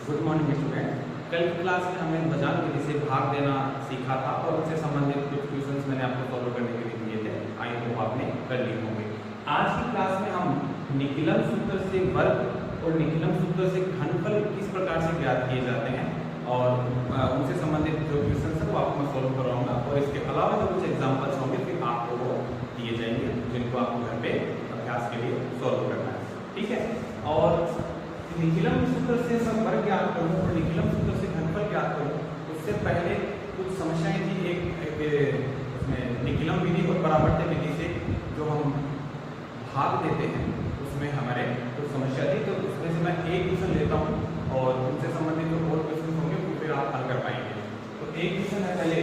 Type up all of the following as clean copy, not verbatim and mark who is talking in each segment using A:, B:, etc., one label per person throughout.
A: Good morning student. कल की class में हमने भुजांग विधि से भाग देना सीखा था और उससे संबंधित कुछ क्वेश्चंस मैंने आपको सॉल्व करने के लिए दिए थे। आई होप आपने कर लिए होंगे। आज की क्लास में हम निकिलन सूत्र से वर्ग और निकिलन सूत्र से घनफल किस प्रकार से ज्ञात किए जाते हैं और उनसे संबंधित जो क्वेश्चंस हैं वो आपको मैं सॉल्व करवाऊंगा। और इसके अलावा जो कुछ एग्जाम्पल्स होंगे फिर आपको वो दिए जाएंगे जिनको आपको घर पे अभ्यास के लिए सॉल्व करना है। ठीक है। और निकिलन सूत्र से सब वर्ग ज्ञात करूँ और निकिलन सूत्र से घनफल ज्ञात करूँ उससे पहले कुछ समस्याएं थी। एक उसमें निकिलन विधि और परावर्त्य विधि से जो हम भाग देते हैं उसमें हमारे कुछ समस्या थी, तो उसमें से मैं एक क्वेश्चन लेता हूँ और उनसे संबंधित जो और क्वेश्चन होंगे वो फिर आप हल कर पाएंगे। तो एक क्वेश्चन है पहले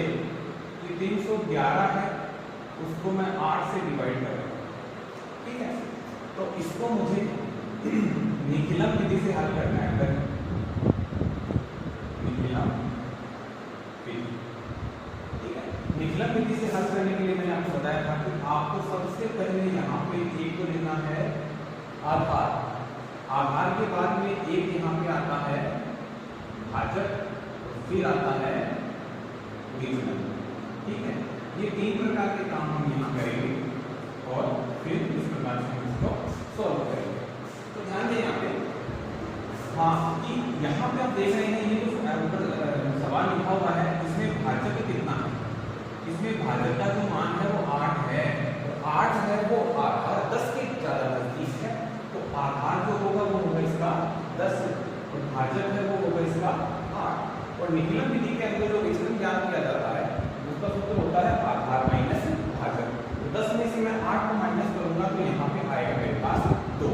A: कि 311 है, उसको मैं 8 से डिवाइड कर रहा हूँ। ठीक है। तो इसको मुझे निकिलन विधि से हल करना है। निकिलन विधि, ठीक है। निकिलन विधि से हल करने के लिए मैंने आपको बताया था कि आपको सबसे पहले यहाँ पे एक को लेना है आधार। आधार के बाद में एक यहाँ पे आता है भाजक, फिर आता है विचलन। ठीक है। ये तीन प्रकार के काम हम यहाँ करेंगे और फिर इस प्रकार से हम इसको सॉल्व करेंगे। तो ध्यान दें यहाँ पे, हाँ, कि यहाँ पे आप देख रहे हैं ये जो सवाल लिखा हुआ है इसमें भाजक कितना है। इसमें भाजक का जो मान है वो 8 है। तो 8 है वो आधार 10 के ज्यादा नजदीक है, तो आधार जो होगा वो होगा इसका 10 और भाजक है वो होगा इसका 8। और निकिलन विधि के अंदर जो विचलन ज्ञात किया जाता है उसका सूत्र होता है आधार माइनस भाजक। तो 10 में से मैं 8 को माइनस करूंगा तो यहाँ पे आएगा मेरे पास 2।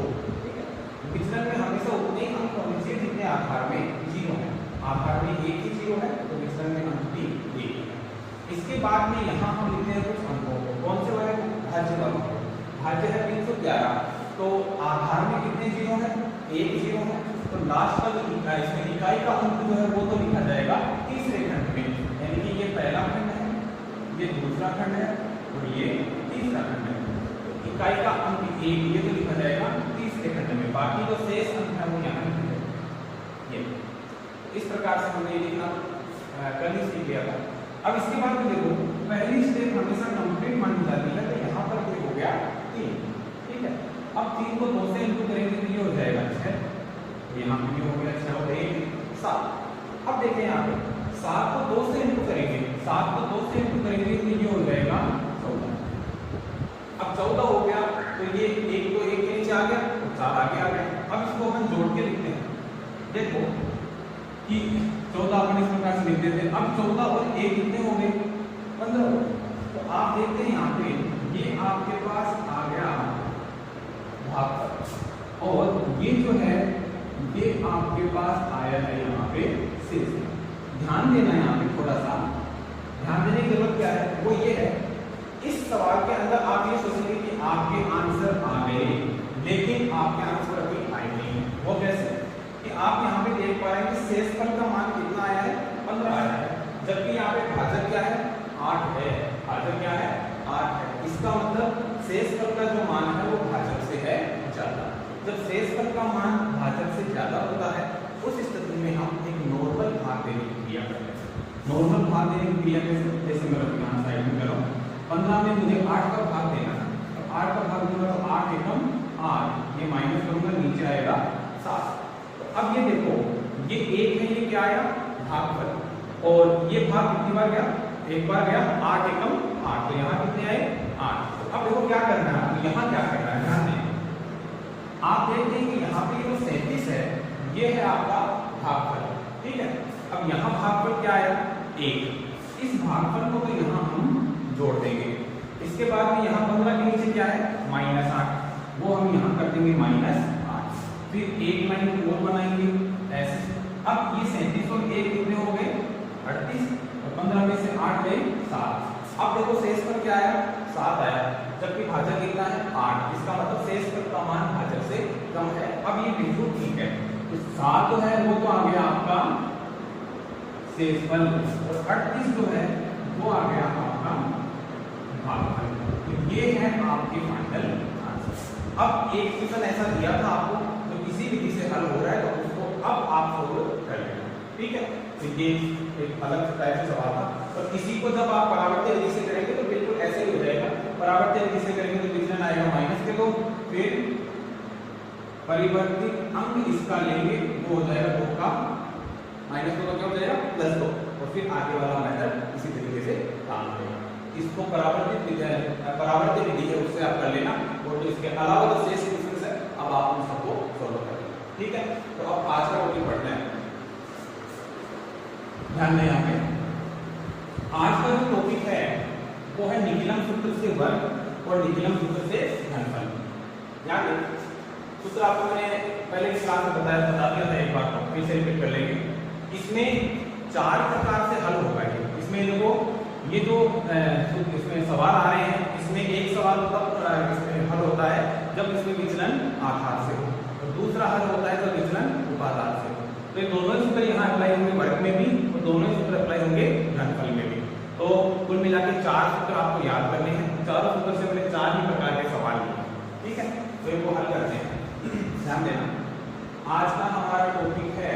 A: विचलन में हमेशा उतने ही अंक होने चाहिए जितने आधार में 0 है। आधार में एक ही 0 है तो विचलन में अंक भी 1 है। इसके बाद में यहाँ हम लिखते हैं कुछ अंकों को। कौन से वाले? भाज्य वालों को। भाज्य है 311, तो आधार में कितने 0 है? 1 0 है। तो लास्ट का जो इकाई, इसमें इकाई का अंक जो है वो तो लिखा जाएगा तीसरे खंड में, यानी कि ये पहला खंड है, ये दूसरा खंड है और ये तीसरा खंड है। तो इकाई का अंक 1 ये तो लिखा जाएगा तीसरे खंड में, बाकी जो शेष अंक है वो यहाँ लिखे जाएंगे। ये इस प्रकार से हमने लिखना कल ही सीख लिया था। अब इसके बाद में देखो, पहली स्टेप हमेशा कंप्लीट मानी जाती है, तो यहाँ पर ये हो गया 3। ठीक है। अब 3 को 2 से इंटू करेंगे तो ये हो जाएगा 6, यहाँ पे ये हो गया 6 और 1 7। अब देखें यहाँ पे 7 को 2 से इंटू करेंगे, 7 को 2 से इंटू करेंगे तो ये हो जाएगा 14। अब 14 हो गया तो ये 1 तो 1 के नीचे आ गया और 4 आगे आ गया। अब इसको हम जोड़ के लिखते हैं। देखो कि 14 अपन इस प्रकार से लिख देते हैं। अब 14 और 1 कितने हो गए? 15 हो गए। तो आप देखते हैं यहाँ पे ये आपके पास आ गया भागफल और ये जो है ये आपके पास आया है यहाँ पे शेष। ध्यान देना है यहाँ पे, थोड़ा सा ध्यान देने की जरूरत क्या है वो ये है, इस सवाल के अंदर आप ये सोचेंगे कि आपके आंसर आ गए लेकिन आपके आंसर अभी आए नहीं है। वो कैसे? कि आप यहाँ पे देख पा रहे हैं कि शेषफल का मान कितना आया है? 15 आया है, जबकि यहाँ पे भाजक क्या है? 8 है। भाजक क्या है? 8 है। इसका मतलब शेषफल का जो मान है वो भाजक से है ज्यादा। जब शेषफल का मान भाजक से ज्यादा होता है उस स्थिति में हम एक नॉर्मल भाग देने की क्रिया करते हैं। नॉर्मल भाग देने की क्रिया जैसे मैं यहाँ साइड में करूँ, 15 में मुझे 8 का भाग देना है, तो 8 का भाग दूंगा तो 8 एकम 8, ये माइनस करूंगा नीचे आएगा 7। तो अब ये देखो ये 1 है, ये क्या आया? भागफल। और ये भाग कितनी बार गया? एक बार गया, 8 एकम 8, तो यहाँ कितने आए? 8। तो अब देखो क्या करना है, यहाँ क्या करना है, ध्यान दें। आप देखते हैं कि यहाँ पे जो 37 है ये है आपका भागफल। ठीक है। अब यहाँ भागफल क्या आया? 1। इस भागफल को तो यहाँ हम जोड़ देंगे। इसके बाद में यहाँ 15 के नीचे क्या है? -8, वो हम यहाँ कर देंगे -8। फिर 1 लाइन और बनाएंगे ऐसे। अब ये 37 और 1 कितने हो गए? 38 और 15 में से 8 गए 7। अब देखो शेषफल क्या आया? 7 आया, जबकि भाजक कितना है? 8। इसका मतलब शेषफल का मान भाजक से कम है। अब ये बिल्कुल ठीक है, तो 7 है वो तो आ गया आपका शेषफल और 38 जो है वो आ गया आपका भागफल। तो ये है आपके फाइनल आंसर। अब एक क्वेश्चन ऐसा दिया था आपको जो किसी विधि से हल हो रहा है तो उसको अब आप सोल्व कर ठीक है, ये एक अलग टाइप से सवाल था। और इसी को जब आप परावर्ती विधि से करेंगे तो बिल्कुल ऐसे ही हो जाएगा। परावर्ती विधि से करेंगे तो विचलन आएगा माइनस के 2, फिर परिवर्तित अंक इसका लेंगे वो हो जाएगा 2 का माइनस 2 का क्या हो जाएगा +2, और फिर आगे वाला मेथड इसी तरीके से काम करेगा। इसको परावर्तित विधि है उससे आप कर लेना, और तो इसके अलावा जो शेष क्वेश्चन है अब आप उन सबको सॉल्व कर लेना। ठीक है, तो अब आज का टॉपिक पढ़ते हैं, ध्यान दें यहाँ पे। आज का जो टॉपिक है वो है निखिलम सूत्र से वर्ग और निखिलम सूत्र से घनफल। याद है सूत्र आपको मैंने पहले की क्लास में बता दिया था, एक बार तो फिर से रिपीट कर लेंगे। इसमें 4 प्रकार से हल होगा। इसमें देखो ये जो इसमें सवाल आ रहे हैं, इसमें एक सवाल इसमें हल होता है जब इसमें विचलन आधार से हो, और दूसरा हल होता है जब विचलन उपादान से हो। तो ये दोनों सूत्र यहाँ अप्लाई होंगे वर्ग में भी, और दोनों सूत्र अप्लाई होंगे घनफल में भी। तो कुल मिला के 4 सूत्र आपको याद करने हैं। चारों सूत्र से मैंने 4 ही प्रकार के सवाल लिए। ठीक है, तो इनको हल करते हैं, ध्यान देना। आज का हमारा टॉपिक है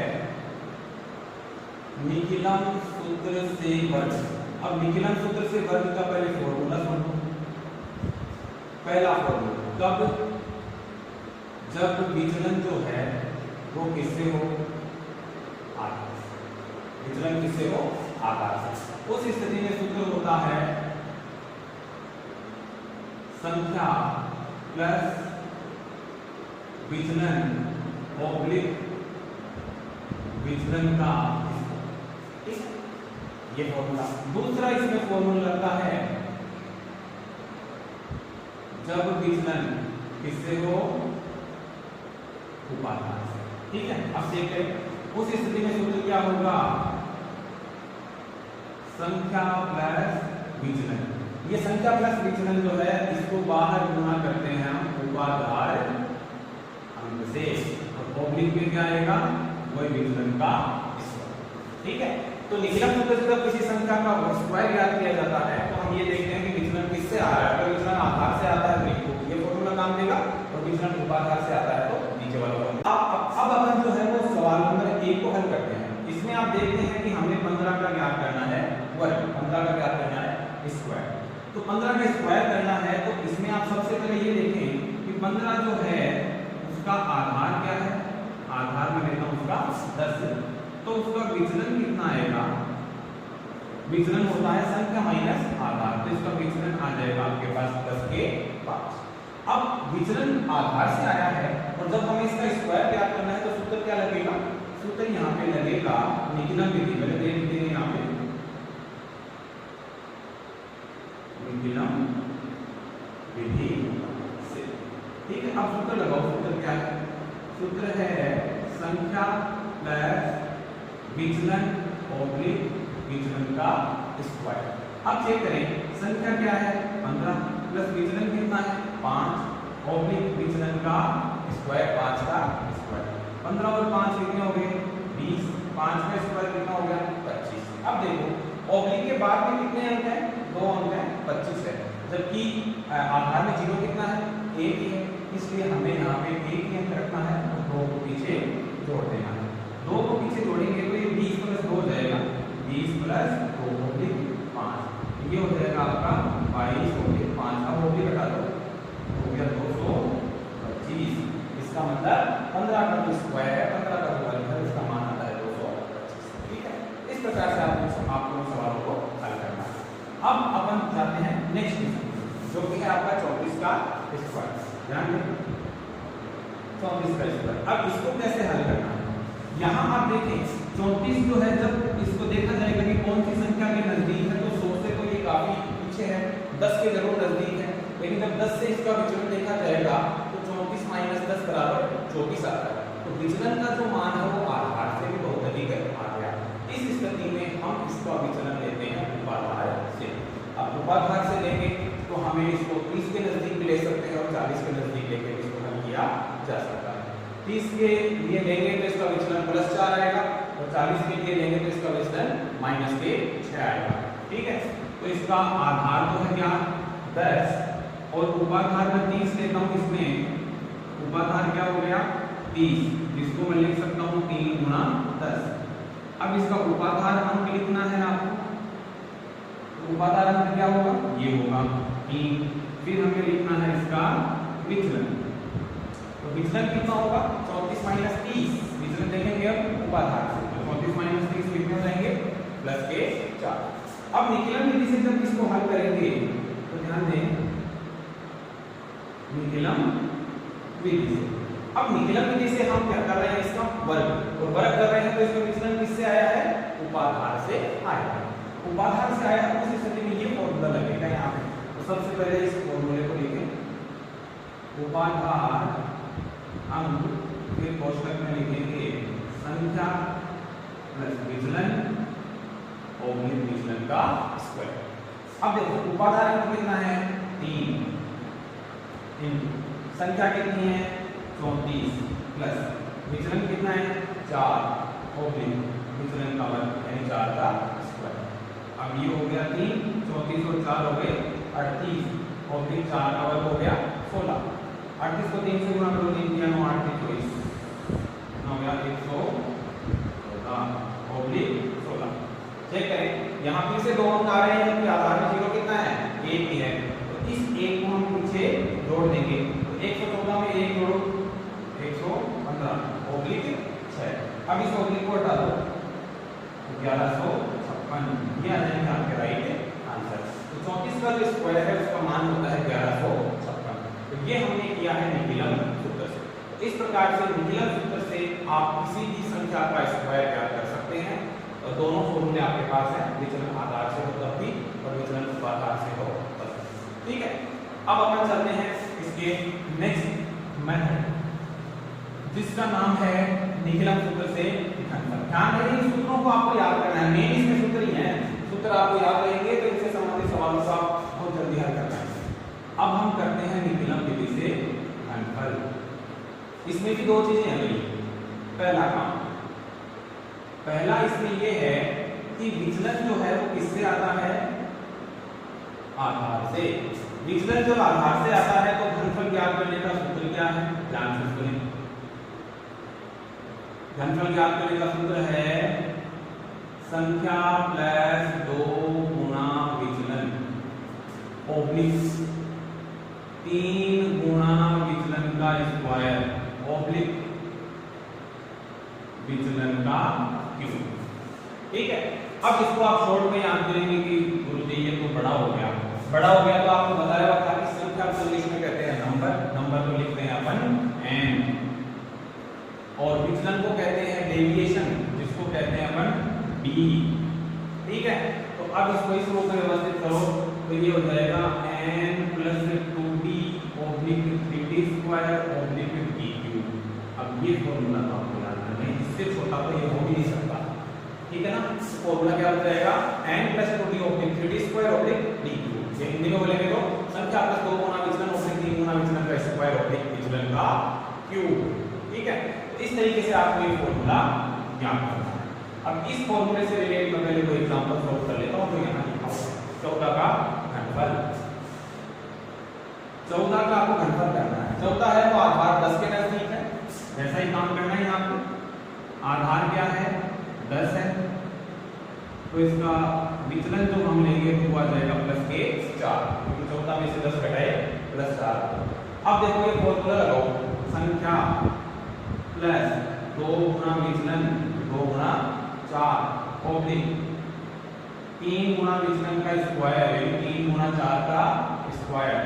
A: निखिलम सूत्र से वर्ग। अब निखिलम सूत्र से वर्ग का पहले फॉर्मूला सुनो। पहला फॉर्मूला कब, जब विचलन जो है वो किससे हो, आधार से। विचलन किससे हो, आधार से। उस स्थिति में सूत्र होता है संख्या प्लस विचलन ऑब्लिक विचलन का, ठीक, ये फॉर्मूला। दूसरा इसमें फॉर्मूला लगता है जब विचलन किससे हो, उपादान से। ठीक है, अब देखते हैं उस स्थिति में सूत्र क्या होगा, संख्या प्लस विचलन। ये संख्या प्लस विचलन जो है इसको बाहर गुणा करते हैं हम उपाधार अंक से, और ऑब्लिक में क्या आएगा, वही विचलन का स्क्वायर। ठीक है, तो निखिलम सूत्र से जब किसी संख्या का स्क्वायर ज्ञात किया जाता है तो हम ये देखते हैं कि विचलन किससे आ रहा है। अगर विचलन आधार से आता है तो ये फॉर्मूला काम देगा, और विचलन उपाधार से आता है तो नीचे वाला फॉर्मूला। अब अपन जो है वो सवाल नंबर 1 को हल करते हैं। इसमें आप देखते हैं कि हमें 15 का ज्ञात करना है वर्ग, 15 का ज्ञात करना है स्क्वायर। तो 15 का स्क्वायर करना है तो इसमें आप सबसे पहले ये देखें कि 15 जो है उसका आधार क्या है, आधार में लेता हूं उसका 10, तो उसका विचलन कितना आएगा, विचलन होता है संख्या माइनस आधार, तो इसका विचलन आ जाएगा आपके पास 10 के 5। अब विचलन आधार से आया है और जब हमें इसका स्क्वायर ज्ञात करना है तो सूत्र क्या लगेगा, सूत्र यहाँ पे लगेगा निखिलम विधि। पहले देख लेते हैं यहाँ पे निखिलम विधि से। ठीक है, अब सूत्र लगाओ। सूत्र क्या है, सूत्र है संख्या प्लस विचलन ऑब्लिक विचलन का स्क्वायर। अब चेक करें संख्या क्या है 15 प्लस विचलन कितना है 5 ऑब्लिक विचलन का स्क्वायर 5 का स्क्वायर। 15 और 5 कितने हो गए 20, 5 का स्क्वायर कितना हो गया 25। अब देखो ऑब्लिक के बाद में कितने अंक हैं, 2 अंक हैं, 25 है, जबकि आधार में 0 कितना है 1 ही है, इसलिए हमें यहाँ पे 1 ही अंक रखना है और 2 को पीछे जोड़ देना है। 2 को पीछे जोड़ेंगे तो ये 20 प्लस 2 हो जाएगा, 20 प्लस 2 ऑब्लिक 5, ये हो जाएगा आपका 22 ऑब्लिक 5 का ऑब्लिक हटा दो, हो गया 225। इसका मतलब 15 का जो स्क्वायर है 15 का जो वर्ग है इसका मान आता है 225। ठीक है, इस प्रकार से आपको सवालों को हल करना है। अब अपन जाते हैं नेक्स्ट क्वेश्चन जो कि है आपका 34 का स्क्वायर। ध्यान दें 34 का स्क्वायर। अब इसको कैसे हल करना है, यहाँ आप देखें 34 जो है जब इसको देखा जाएगा कि कौन सी संख्या के नजदीक है, तो 100 से तो ये काफी पीछे है, 10 के जरूर नजदीक है, लेकिन जब 10 से इसका विचलन देखा जाएगा तो 34 माइनस 10 बराबर 24 आता है। तो विचलन का जो मान है वो आधार से भी बहुत अधिक आ गया। इस स्थिति में हम इसका विचलन लेते हैं उपाधार से। अब उपाधार से लेंगे तो हमें इसको 30 के नजदीक भी ले सकते हैं और 40 के नजदीक लेके इसको हल किया जा सकता है। 30 के लिए लेंगे तो इसका विचलन +4 आएगा और 40 के लिए लेंगे तो इसका विचलन -6 आएगा। ठीक है, तो इसका आधार तो है क्या 10 और उपाधार में 30 लेता हूँ, इसमें उपाधार क्या हो गया 30, जिसको मैं लिख सकता हूँ 3 × 10। अब इसका उपाधार अंक लिखना है आपको। तो उपाधार अंक क्या होगा, ये होगा 3। फिर हमें लिखना है इसका विचलन। तो विचलन कितना होगा, 34 माइनस 30। विचलन देखेंगे अब उपाधार से, तो 34 माइनस 30 कितने हो जाएंगे, प्लस के 4। अब निकलन विधि से जब इसको हल करेंगे तो ध्यान दें, निकलन विधि से, अब निकलन विधि से हम क्या कर रहे हैं, इसका वर्ग, और वर्ग कर रहे हैं तो इसमें विचलन किससे आया है, उपाधार से आया है। उपाधार से आया है, उस स्थिति में ये फॉर्मूला लगेगा यहाँ पे। तो सबसे पहले इस फॉर्मूले को लिखें, उपाधार अंक, फिर कोष्ठक में लिखेंगे संख्या प्लस विचलन और विचलन का स्क्वायर। अब देखो उपाधार अंक कितना है, 3, संख्या कितनी है 34, प्लस विचलन कितना है 4, और विचलन का वर्ग यानी 4 का स्क्वायर। अब ये हो गया 3, 34 और 4 हो गए 38, और फिर 4 का वर्ग हो गया 16। 38 को 3 से गुणा करो, 3 3 9 8 24, हो गया 116। चेक करें, यहाँ फिर से 2 अंक आ रहे हैं कि आधार में 0 कितना है, 1 ही है। तो इस 1 को हम पीछे जोड़ देंगे, तो 114 में 1 जोड़ो 115 ओब्लिक 6। अब इस ओब्लिक को हटा दो, 1156, ये आ जाएंगे आपके राइट आंसर। तो 34 का जो स्क्वायर है उसका मान होता है 1156। तो ये हमने किया है निकलन सूत्र से। तो इस प्रकार से निकलन सूत्र से आप किसी भी संख्या का स्क्वायर ज्ञात कर सकते हैं, और दोनों फॉर्मूले आपके पास हैं, विचलन आधार से हो तब भी और विचलन उपाधार से हो तब भी। ठीक है, अब अपन चलते हैं इसके नेक्स्ट मेथड, जिसका नाम है निकलन सूत्र से घनफल। ध्यान रखिए, इन सूत्रों को आपको याद करना है, मेन इसमें सूत्र ही है। सूत्र आपको याद रहेंगे तो इनसे संबंधित सवालों का बहुत जल्दी हल करना है। अब हम करते हैं निकलन विधि से घनफल। इसमें भी 2 चीजें हैं। पहला इसमें यह है कि विचलन जो है वो किससे आता है, आधार से। विचलन जब आधार से आता है तो घनफल ज्ञात करने का सूत्र क्या है, ध्यान से सुनें। घनफल ज्ञात करने का सूत्र है संख्या प्लस 2 गुना विचलन ओब्लिक 3 गुना विचलन का स्क्वायर ओब्लिक विचलन का क्यूब। ठीक है, अब इसको आप शॉर्ट में याद करेंगे कि गुरुजी ये तो बड़ा हो गया तो आपको बताया हुआ था कि संख्या को इंग्लिश में कहते हैं नंबर को लिखते हैं अपन n, और विचलन को कहते हैं डेविएशन, जिसको कहते हैं अपन d। ठीक है, तो अब इसको इस रूप में व्यवस्थित करो तो ये हो जाएगा n plus 2d oblique 3d square oblique d cube. अब ये फॉर्मूला तो आपको याद करना है, इससे छोटा तो ये हो भी नहीं सकता। ठीक है ना, फॉर्मूला क्या हो जाएगा, n plus 2d oblique 3d square oblique d cube. ये हिंदी में बोलेंगे तो संख्या प्लस 2 गुना विचलन ओब्लिक 3 गुना विचलन का स्क्वायर ओब्लिक विचलन का क्यूब। ठीक है, इस तरीके से आपको ये फॉर्मूला याद करना है। अब इस फॉर्मूले से रिलेटेड मैं पहले कोई एग्जांपल सॉल्व कर लेता हूं। तो यहां लिखा हुआ है 14 का घनफल। 14 का आपको घनफल करना है। 14 है तो आधार 10 के नजदीक है, वैसा ही काम करना है। आपको आधार क्या है, 10 है, तो इसका विचलन जो हम लेंगे तो वो आ जाएगा प्लस के 4, क्योंकि 14 में से 10 घटाए प्लस 4। अब देखो ये फॉर्मूला लगाओ, संख्या प्लस 2 गुना विचलन 2 गुना 4 ओब्लिक 3 गुना विचलन का स्क्वायर यानी 3 गुना 4 का स्क्वायर,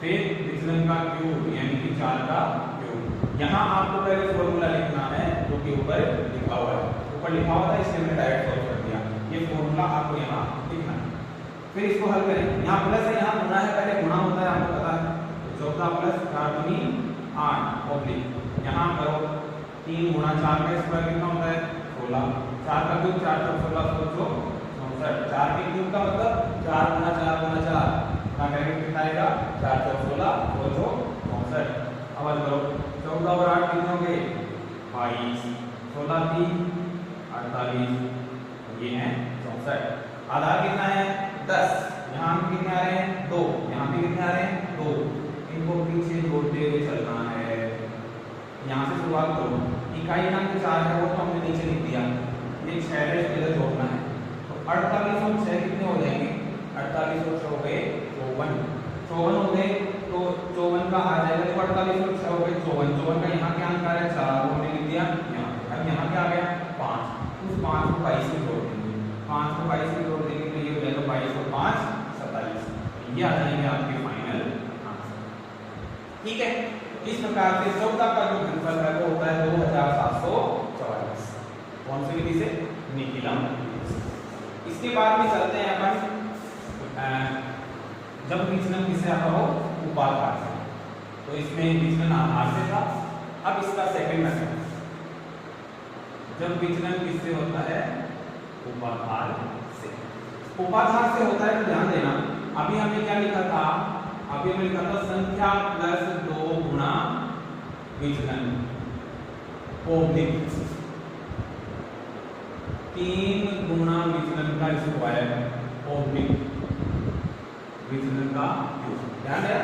A: फिर विचलन का क्यूब यानी कि 4 का क्यूब। यहाँ आपको पहले फॉर्मूला लिखना है जो कि ऊपर लिखा हुआ है, ऊपर लिखा हुआ था इसलिए मैंने डायरेक्ट सॉल्व कर दिया। ये फॉर्मूला आपको यहाँ लिखना है, फिर इसको हल करें। यहाँ प्लस है, यहाँ गुणा है, पहले गुणा होता है आपको पता है। तो 14 प्लस 4 दूनी 8 ओब्लिक यहाँ करो 3 गुना 4 का स्क्वायर कितना होता है 16, 4 का क्यूब 4 4 16 64, 4 के क्यूब का मतलब 4 गुना 4 गुना 4 का करेंगे कितना आएगा 4 4 16 64। अब हल करो 14 और 8 कितने हो गए 22, 16 3 48, ये है 64। आधार कितना है 10, यहाँ हम कितने आ रहे हैं 2, यहाँ भी कितने आ रहे हैं 2, इनको पीछे जोड़ते हुए चलना है। यहाँ से शुरुआत करो, इकाई अंक 4 है वो तो हमने नीचे लिख दिया, ये ये 6 है, इसको इधर जोड़ना है। तो 48 और 6 कितने हो जाएंगे? 48 और 6 हो गए 54, 54 हो गए तो 54 का आ जाएगा। देखो 48 और 6 हो गए 54, 54 का यहाँ क्या अंक आ रहा है 4, वो हमने लिख दिया यहाँ। अब यहाँ क्या आ गया 5, उस 5 को 22 में जोड़ देंगे, 5 को 22 में जोड़ देंगे तो ये हो जाएगा 22 और 5 27, ये आ जाएंगे आपके फाइनल आंसर। ठीक है, इस प्रकार से 14 का जो घनफल है वो होता है 2744। कौन सी विधि से? निखिलम। इसके बाद में चलते हैं अपन जब विचलन किससे आता हो? उपाधार से। तो इसमें विचलन आधार से था। अब इसका सेकंड मेथड, जब विचलन किससे होता है? उपाधार से। उपाधार से होता है तो ध्यान देना, अभी हमने क्या लिखा था? अभी हमने लिखा था संख्या प्लस 2 गुणा विचलन ओब्लिक 3 गुणा विचलन का स्क्वायर ओब्लिक विचलन का क्यूब। ध्यान है,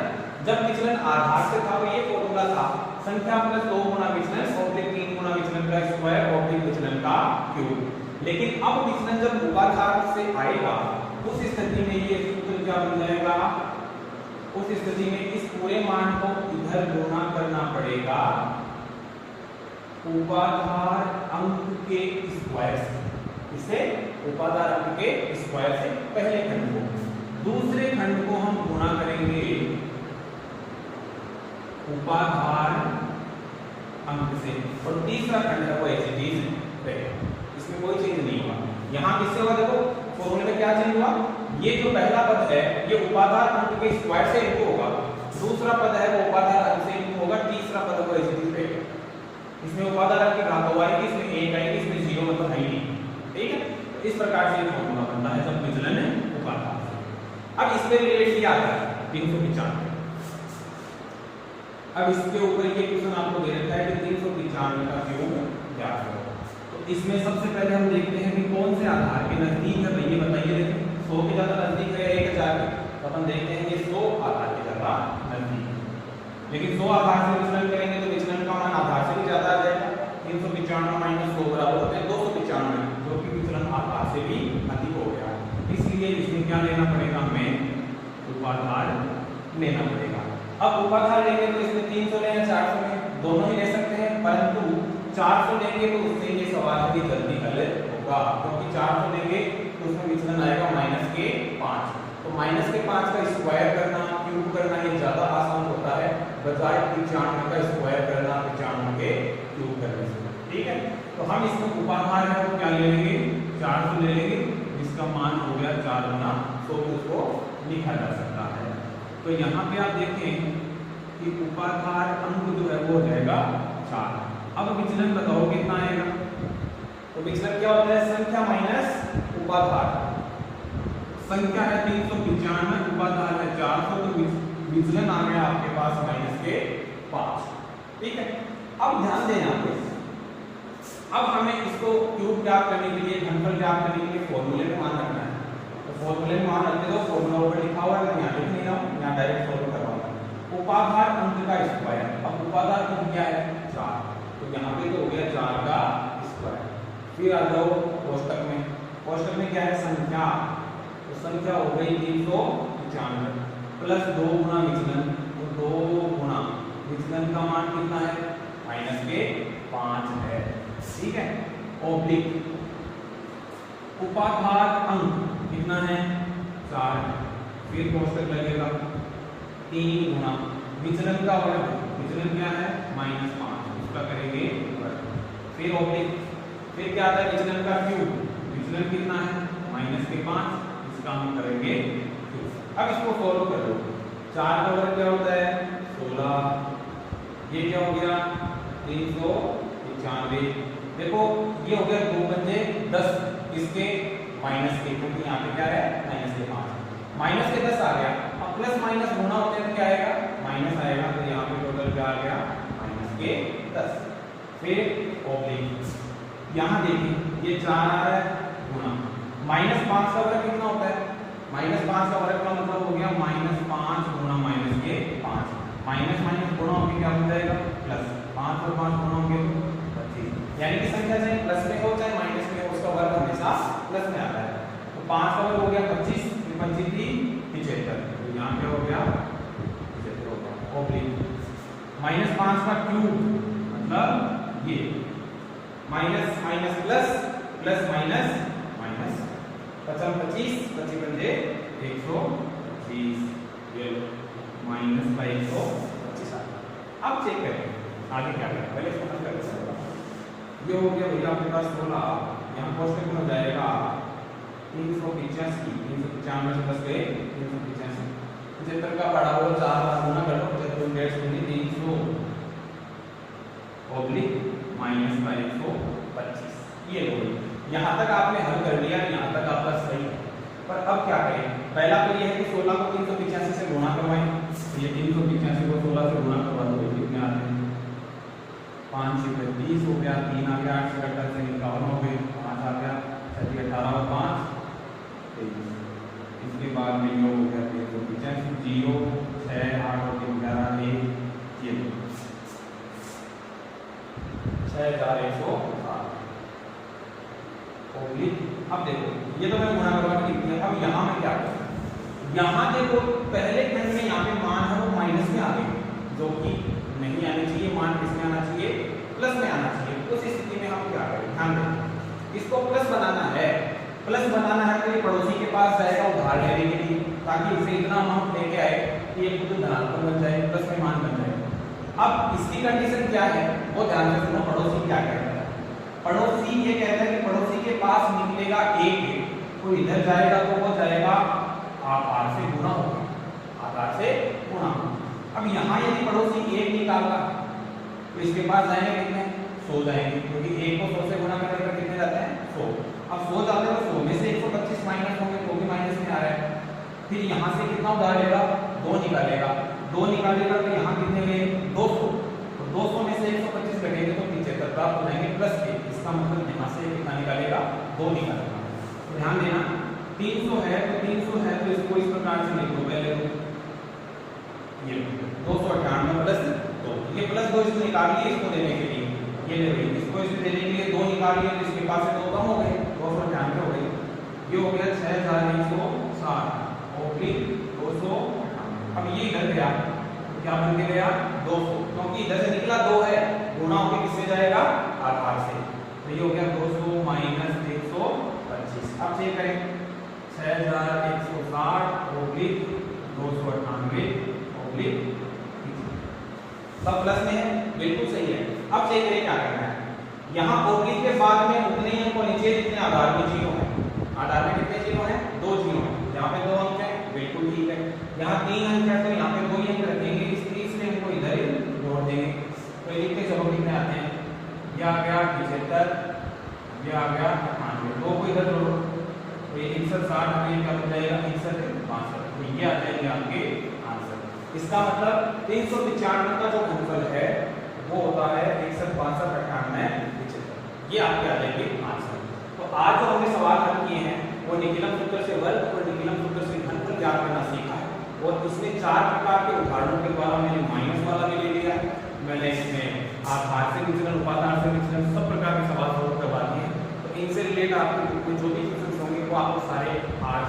A: जब विचलन आधार से था तो ये फॉर्मूला था संख्या प्लस 2 गुणा विचलन ओब्लिक 3 गुणा विचलन का स्क्वायर ओब्लिक विचलन का क्यूब। लेकिन अब विचलन जब उपाधार से आएगा उस स्थिति में ये सूत्र क्या बन जाएगा? उस स्थिति में इस पूरे मान को इधर गुणा करना पड़ेगा उपाधार अंक के स्क्वायर से। इसे उपाधार अंक के स्क्वायर से पहले खंड को, दूसरे खंड को हम गुणा करेंगे उपाधार अंक से, और तीसरा खंड है वो ऐसे चीज रहेगा, इसमें कोई चेंज नहीं हुआ। यहाँ किससे हुआ? देखो फॉर्मूले में क्या चेंज हुआ? ये जो पहला पद है ये उपाधार अंक के स्क्वायर से इनको होगा, दूसरा पद है वो उपाधार अंक से इनको होगा, तीसरा पद वो ऐसे चीज रहेगा। इसमें उपाधार अंक की घात आएगी, इसमें 1 आएगी, इसमें 0 मतलब है ही नहीं। ठीक है, इस प्रकार से फॉर्मूला बनता है जब विचलन है उपाधार से। अब इसके रिलेटेड क्या आता है? 395। अब इसके ऊपर ये क्वेश्चन आपको दे रखा है कि 395 का क्यूब ज्ञात करो। तो इसमें सबसे पहले हम देखते हैं कि कौन से आधार के नजदीक है, भैया बताइए। देखिए 100 के ज्यादा नजदीक है 1000 के, तो अपन देखते हैं ये 100 आधार के ज्यादा नजदीक है। लेकिन 100 आधार से विचलन करेंगे तो विचलन का मान आधार से भी ज्यादा आ जाएगा। 395 माइनस 100 बराबर होता है 295, जो कि विचलन आधार से भी अधिक हो गया। इसलिए इसमें क्या लेना पड़ेगा? हमें उपाधार लेना पड़ेगा। अब उपाधार लेंगे तो इसमें 300 लें या 400 लें, दोनों ही ले सकते हैं, परंतु 400 लेंगे तो उससे ये सवाल भी जल्दी हल होगा, क्योंकि 400 लेंगे तो उसमें विचलन आएगा -5। तो -5 का स्क्वायर करना, क्यूब करना ये ज्यादा आसान होता है बजाय 95 का स्क्वायर करना 95 के क्यूब करने से। ठीक है, तो हम इसमें उपाधार है वो क्या ले लेंगे? 400 ले लेंगे, जिसका मान हो गया 4 गुना 100, उसको लिखा जा सकता है। तो यहाँ पे आप देखें कि उपाधार अंक जो है वो हो जाएगा 4। अब विचलन बताओ कितना आएगा? तो विचलन क्या होता है? संख्या माइनस उपाधार। संख्या है 395, उपाधार है 400, तो विचलन आ गया आपके पास -5। ठीक है, अब ध्यान देना आप। अब हमें इसको क्यूब ज्ञात करने के लिए, घनफल ज्ञात करने के लिए फॉर्मूले में मान रखना है। तो फॉर्मूले में मान रखते हो, फॉर्मूला ऊपर लिखा हुआ है, मैं यहाँ लिख नहीं रहा हूँ, यहाँ डायरेक्ट सॉल्व करवाऊंगा। उपाधार अंक का स्क्वायर, अब उपाधार अंक क्या है? 4, तो यहाँ पे तो हो गया 4 का स्क्वायर। फिर आ जाओ कोष्टक में, कोष्टक में क्या है? संख्या, तो संख्या हो गई 395 प्लस 2 गुना विचलन, तो 2 गुना विचलन का मान कितना है? -5 है। ठीक है, ओब्लिक उपाधार अंक कितना है? 4, फिर कोष्टक लगेगा 3 गुना विचलन का वर्ग, विचलन क्या है? -5, इसका करेंगे वर्ग, फिर ओब्लिक, फिर क्या आता है? विचलन का क्यूब, विचलन कितना है? -5, इसका हम करेंगे क्यूब। अब इसको सॉल्व करो, 4 का वर्ग क्या होता है? 16, ये क्या हो गया? 395। देखो ये हो गया 2 पंजे 10, इसके माइनस के, क्योंकि यहाँ पे क्या है? -5, माइनस के 10 आ गया। अब प्लस माइनस गुना होते हैं तो क्या आएगा? माइनस आएगा, तो यहाँ पे टोटल क्या आ गया? -10। फिर ओब्लिक, यहाँ देखिए ये 4 आ रहा है गुना, -5 का वर्ग कितना होता है? -5 का वर्ग का मतलब हो गया -5 गुना -5, माइनस माइनस गुणा होकर क्या बन जाएगा? प्लस, 5 और 5 गुणा होंगे तो 25, यानी कि संख्या चाहे प्लस में हो चाहे माइनस में हो उसका वर्ग 5 का वर्ग हो गया 25, 25 3 75, तो यहाँ क्या हो गया 75 हो गया ऑब्लिक। -5 का क्यूब मतलब ये minus minus plus plus minus minus 25 25 पंजे 125, ये माइनस का 125 आ गया। अब चेक करें आगे क्या करें, पहले इसको हल करके चलो। ये हो गया भैया आपके पास 16, यहाँ कोष्टक में हो जाएगा 385, 395 से 10 गए 385, 75 का बड़ा हो 4 बार गुना कर लो, 75 डेढ़ सौ 300 ऑब्लिक माइनस का 125। ये लो यहाँ तक आपने हल कर लिया, यहाँ तक आपका सही है। पर अब क्या करें, पहला तो ये है कि 16 को 385 से गुणा करवाएं, ये 385 को 16 से गुणा करवा दो, कितने आते हैं 5 से 20 हो गया, 3 आ गया, 8 से 18 से 51 हो गए, 5 आ गया, 18 और 5 23, इसके बाद में योग हो गया 385, 0 6 8 और 3 11 1 ये 6107 ऑब्लिक। अब देखो ये तो मैं गुणा करवा के लिख दिया। अब यहाँ मैं क्या करूँ, यहाँ देखो पहले खंड में यहाँ पे मान है वो माइनस में आ गए, जो कि नहीं आने चाहिए, मान किसमें आना चाहिए प्लस में आना चाहिए। उस स्थिति में हम क्या करें, ध्यान दें इसको प्लस बनाना है, प्लस बनाना है तो ये पड़ोसी के पास जाएगा उधार लेने के लिए, ताकि उसे इतना अमाउंट लेके आए कि ये खुद धनात्मक बन जाए, प्लस में मान बन जाए। अब इसकी कंडीशन क्या है वो ध्यान से सुनो, पड़ोसी क्या कहता है। पड़ोसी ये कहता है कि पड़ोसी के पास निकलेगा 1, तो इधर जाएगा तो वो जाएगा आधार से गुणा होगा, आधार से गुणा। अब यहाँ यदि पड़ोसी 1 निकाला तो इसके पास जाएंगे कितने 100 जाएंगे, क्योंकि 1 को 100 से गुणा करने पर कितने जाते हैं 100। अब 100 जाते हैं तो 100 में से 125 माइनस होंगे तो भी माइनस में आ रहा है। फिर यहाँ से कितना उधार लेगा 2 निकालेगा, 2 निकालेगा तो यहाँ कितने में 200, तो 200 में से 125 घटेंगे तो 75 प्राप्त हो जाएंगे प्लस के। इसका मतलब यहाँ से कितना निकालेगा 2 निकालेगा। तो ध्यान देना 300 है तो 300 है तो इसको इस प्रकार से लिख दो, पहले तो ये 298 प्लस 2, ये प्लस 2 इसको निकाल लिए इसको देने के लिए, ये ले रही इसको इसको देने के लिए 2 निकाल लिए तो इसके पास से 2 कम हो गए, 298 हो गए, ये हो गया 6160 ऑब्लिक 200। अब ये इधर गया तो क्या बन के गया 200, क्योंकि इधर से निकला 2 है, गुणा होकर किससे जाएगा आधार से, तो ये हो गया 200 माइनस 125। अब चेक करें 6160 ऑब्लिक 298 ऑब्लिक, सब प्लस में है, बिल्कुल सही है। अब चेक करें क्या करना है, यहाँ ऑब्लिक के बाद में उतने ही अंक नीचे जितने आधार में जीरो है, आधार में कितने जीरो हैं 2 जीरो है, यहाँ पे 2 अंक है, बिल्कुल ठीक है। यहाँ 3 अंक है तो यहाँ पे 2 ही अंक रखेंगे, इस तीसरे अंक को इधर ही जोड़ देंगे, तो लिख के चलो कितने आते हैं, ये आ गया 75, ये आ गया 98, 2 को इधर जोड़ो तो ये 6160 में क्या बन जाएगा 6162, तो ये आ जाएंगे आपके आंसर। इसका मतलब 395 का जो घनफल है वो होता है 6162 98 75, ये आपके आ जाएंगे आंसर। तो आज जो हमने सवाल हल किए हैं वो निकिलम सूत्र से वर्ग और निकिलम सूत्र से घनफल ज्ञात करना सीखा है, और इसमें 4 प्रकार के उदाहरणों के द्वारा मैंने माइनस वाला भी ले लिया है, मैंने इसमें आधार से विचलन उपाधार से विचलन सब प्रकार के सवाल सॉल्व करवा दिए हैं। तो इनसे रिलेटेड आपको जो भी क्वेश्चन होंगे वो आपको सारे आज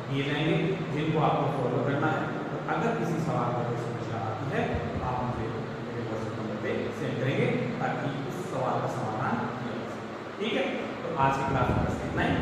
A: दिए जाएंगे जिनको आपको फॉलो करना है। तो अगर किसी सवाल का कोई समस्या आती है तो आप मुझे मेरे व्हाट्सएप नंबर पे सेंड करेंगे ताकि उस सवाल का समाधान किया जा सके। ठीक है, तो आज की क्लास में बस इतना ही।